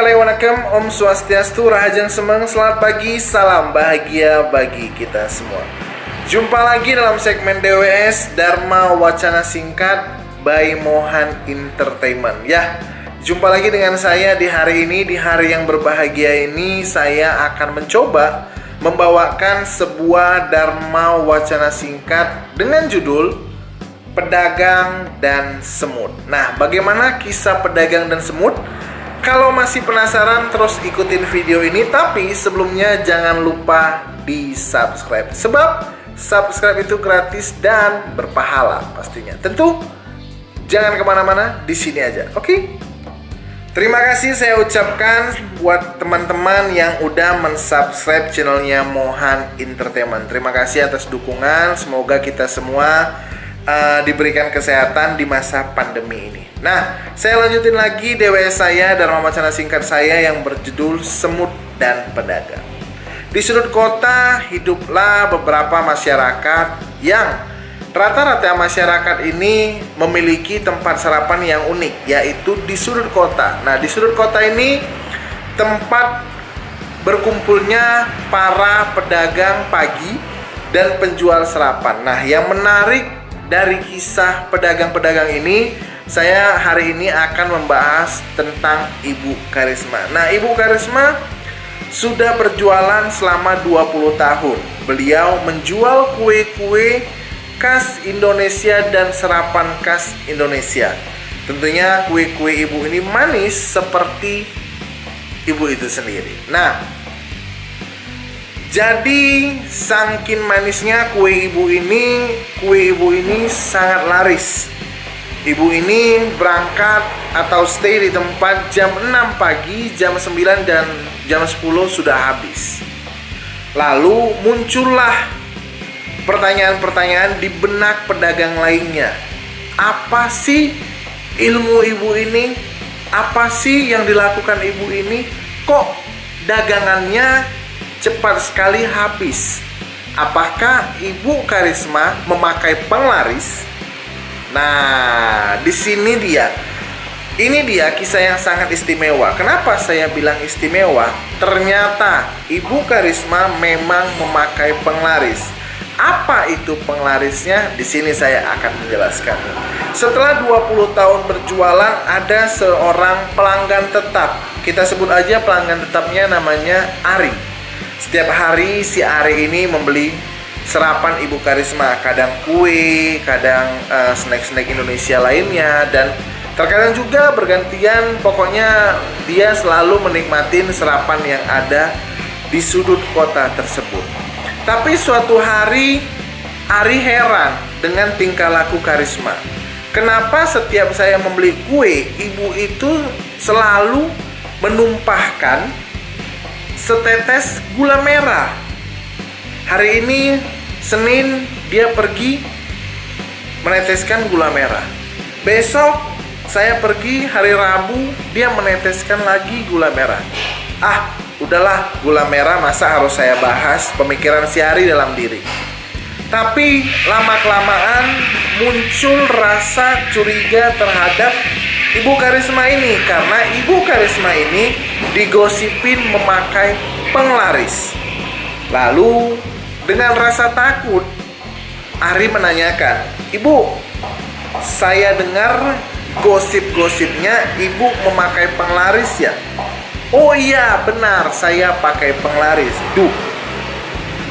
Assalamualaikum, Om Swastiastu, Rahajang Semeng, selamat pagi, salam bahagia bagi kita semua. Jumpa lagi dalam segmen DWS Dharma Wacana Singkat by Mohan Entertainment. Ya, jumpa lagi dengan saya di hari ini, di hari yang berbahagia ini. Saya akan mencoba membawakan sebuah Dharma Wacana Singkat dengan judul Pedagang dan Semut. Nah, bagaimana kisah pedagang dan semut? Kalau masih penasaran, terus ikutin video ini. Tapi sebelumnya jangan lupa di subscribe, sebab subscribe itu gratis dan berpahala pastinya. Tentu jangan kemana-mana, di sini aja, oke? Terima kasih saya ucapkan buat teman-teman yang udah mensubscribe channelnya Mohan Entertainment. Terima kasih atas dukungan. Semoga kita semua diberikan kesehatan di masa pandemi ini. Nah, saya lanjutin lagi DWS saya, Dharma Wacana Singkat saya yang berjudul Semut dan Pedagang. Di sudut kota hiduplah beberapa masyarakat yang rata-rata masyarakat ini memiliki tempat sarapan yang unik, yaitu di sudut kota. Nah, di sudut kota ini tempat berkumpulnya para pedagang pagi dan penjual sarapan. Nah, yang menarik dari kisah pedagang-pedagang ini, saya hari ini akan membahas tentang Ibu Karisma. Nah, Ibu Karisma sudah berjualan selama 20 tahun. Beliau menjual kue-kue khas Indonesia dan sarapan khas Indonesia. Tentunya kue-kue ibu ini manis seperti ibu itu sendiri. Nah, jadi saking manisnya kue ibu ini sangat laris. Ibu ini berangkat atau stay di tempat jam 6 pagi, jam 9 dan jam 10 sudah habis. Lalu muncullah pertanyaan-pertanyaan di benak pedagang lainnya. Apa sih ilmu ibu ini? Apa sih yang dilakukan ibu ini? Kok dagangannya cepat sekali habis? Apakah Ibu Karisma memakai penglaris? Nah, di sini dia. Ini dia kisah yang sangat istimewa. Kenapa saya bilang istimewa? Ternyata Ibu Karisma memang memakai penglaris. Apa itu penglarisnya? Di sini saya akan menjelaskan. Setelah 20 tahun berjualan, ada seorang pelanggan tetap. Kita sebut aja pelanggan tetapnya namanya Ari. Setiap hari si Ari ini membeli sarapan Ibu Karisma, kadang kue, kadang snack-snack Indonesia lainnya, dan terkadang juga bergantian. Pokoknya dia selalu menikmatin sarapan yang ada di sudut kota tersebut. Tapi suatu hari Ari heran dengan tingkah laku Karisma. Kenapa setiap saya membeli kue, ibu itu selalu menumpahkan setetes gula merah? Hari ini Senin dia pergi meneteskan gula merah. Besok saya pergi hari Rabu dia meneteskan lagi gula merah. Ah, udahlah, gula merah masa harus saya bahas, pemikiran si Ari dalam diri. Tapi lama-kelamaan muncul rasa curiga terhadap Ibu Karisma ini, karena Ibu Karisma ini digosipin memakai penglaris. Lalu dengan rasa takut, Ari menanyakan, "Ibu, saya dengar gosip-gosipnya Ibu memakai penglaris ya?" "Oh iya, benar, saya pakai penglaris." Duh,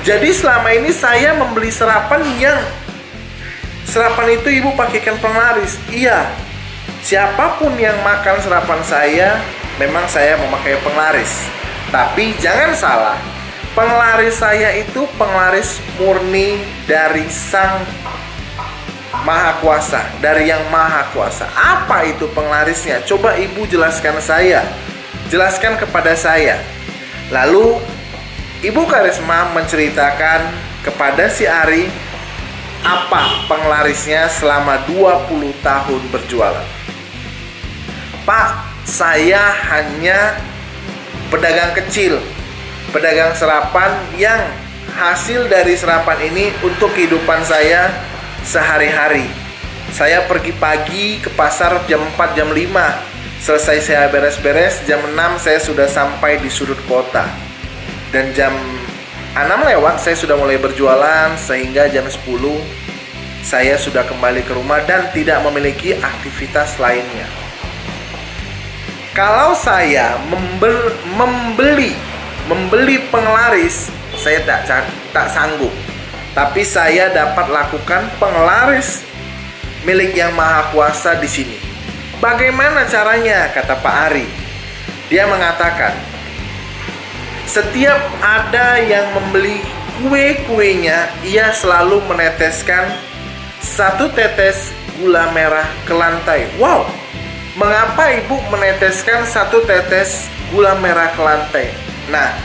jadi selama ini saya membeli sarapan itu Ibu pakaikan penglaris? Iya, siapapun yang makan sarapan saya, memang saya memakai penglaris. Tapi jangan salah, penglaris saya itu penglaris murni dari Sang Maha Kuasa, dari Yang Maha Kuasa. Apa itu penglarisnya? Coba Ibu jelaskan kepada saya. Lalu Ibu Karisma menceritakan kepada si Ari apa penglarisnya selama 20 tahun berjualan. "Pak, saya hanya pedagang kecil, pedagang sarapan yang hasil dari sarapan ini untuk kehidupan saya sehari-hari. Saya pergi pagi ke pasar jam 4, jam 5. Selesai saya beres-beres, jam 6 saya sudah sampai di sudut kota. Dan jam 6 lewat saya sudah mulai berjualan, sehingga jam 10 saya sudah kembali ke rumah dan tidak memiliki aktivitas lainnya. Kalau saya membeli penglaris, saya tak sanggup. Tapi saya dapat lakukan penglaris milik Yang Maha Kuasa di sini. Bagaimana caranya? Kata Pak Ari. Dia mengatakan, setiap ada yang membeli kue-kuenya, ia selalu meneteskan 1 tetes gula merah ke lantai. Wow, mengapa ibu meneteskan 1 tetes gula merah ke lantai? Nah,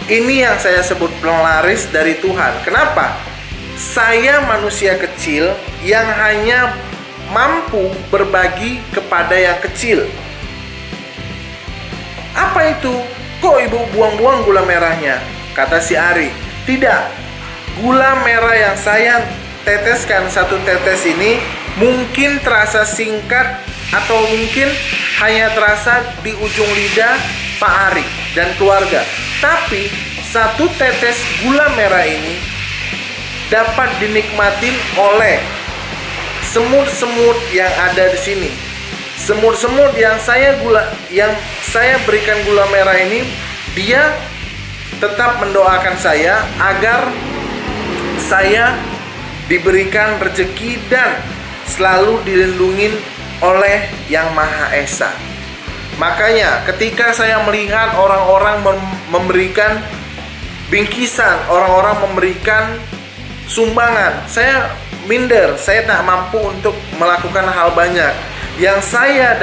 ini yang saya sebut penglaris dari Tuhan. Kenapa? Saya manusia kecil yang hanya mampu berbagi kepada yang kecil. Apa itu? Kok ibu buang-buang gula merahnya? Kata si Ari. Tidak, gula merah yang saya teteskan 1 tetes ini mungkin terasa singkat atau mungkin hanya terasa di ujung lidah Pak Ari dan keluarga. Tapi 1 tetes gula merah ini dapat dinikmatin oleh semut-semut yang ada di sini. Semut-semut yang saya berikan gula merah ini, dia tetap mendoakan saya agar saya diberikan rezeki dan selalu dilindungi oleh Yang Maha Esa. Makanya ketika saya melihat orang-orang memberikan bingkisan, orang-orang memberikan sumbangan, saya minder, saya tak mampu untuk melakukan hal banyak. Yang saya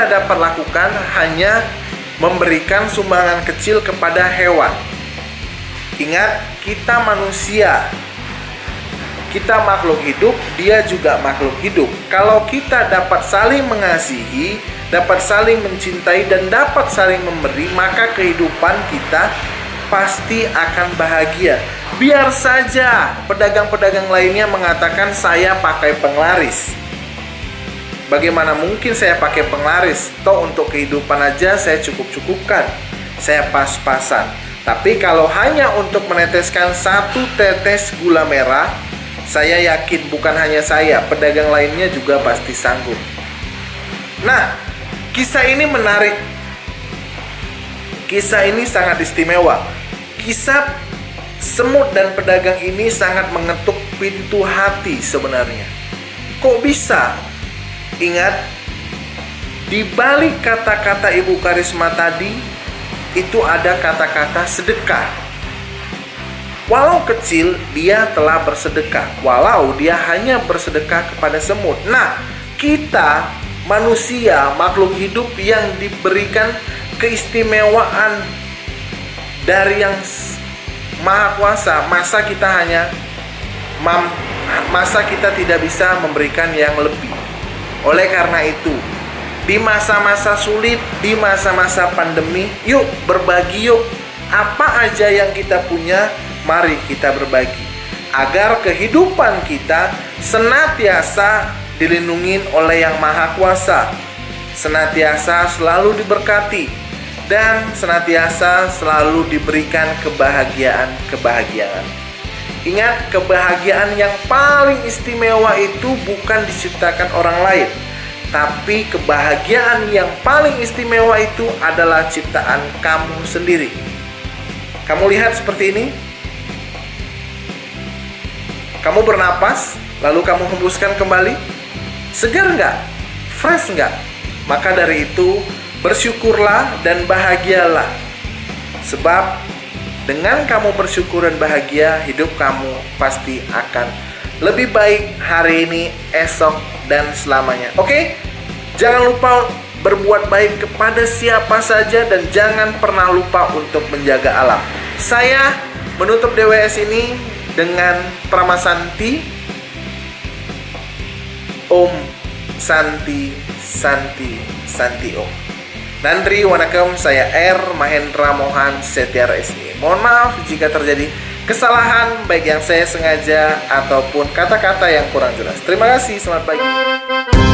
dapat lakukan hanya memberikan sumbangan kecil kepada hewan. Ingat, kita manusia, kita makhluk hidup, dia juga makhluk hidup. Kalau kita dapat saling mengasihi, dapat saling mencintai, dan dapat saling memberi, maka kehidupan kita pasti akan bahagia. Biar saja pedagang-pedagang lainnya mengatakan saya pakai penglaris. Bagaimana mungkin saya pakai penglaris? Toh untuk kehidupan aja saya cukup-cukupkan, saya pas-pasan. Tapi kalau hanya untuk meneteskan 1 tetes gula merah, saya yakin bukan hanya saya, pedagang lainnya juga pasti sanggup. Nah, kisah ini menarik. Kisah ini sangat istimewa. Kisah semut dan pedagang ini sangat mengetuk pintu hati sebenarnya. Kok bisa? Ingat, di balik kata-kata Ibu Karisma tadi, itu ada kata-kata sedekah. Walau kecil, dia telah bersedekah. Walau dia hanya bersedekah kepada semut. Nah, kita manusia, makhluk hidup yang diberikan keistimewaan dari Yang Maha Kuasa, masa kita tidak bisa memberikan yang lebih. Oleh karena itu, di masa-masa sulit, di masa-masa pandemi, yuk berbagi yuk. Apa aja yang kita punya, mari kita berbagi. Agar kehidupan kita senantiasa dilindungi oleh Yang Maha Kuasa, senantiasa selalu diberkati, dan senantiasa selalu diberikan kebahagiaan. Ingat, kebahagiaan yang paling istimewa itu bukan diciptakan orang lain, tapi kebahagiaan yang paling istimewa itu adalah ciptaan kamu sendiri. Kamu lihat seperti ini. Kamu bernapas, lalu kamu hembuskan kembali. Segar nggak? Fresh nggak? Maka dari itu, bersyukurlah dan bahagialah. Sebab dengan kamu bersyukur dan bahagia, hidup kamu pasti akan lebih baik hari ini, esok, dan selamanya. Oke? Jangan lupa berbuat baik kepada siapa saja dan jangan pernah lupa untuk menjaga alam. Saya menutup DWS ini dengan Pramasanti, Om Santi Santi Santi Om. Nandri Wanakam, saya R. Mahendra Mohan Setiar SI. Mohon maaf jika terjadi kesalahan baik yang saya sengaja ataupun kata-kata yang kurang jelas. Terima kasih, selamat pagi.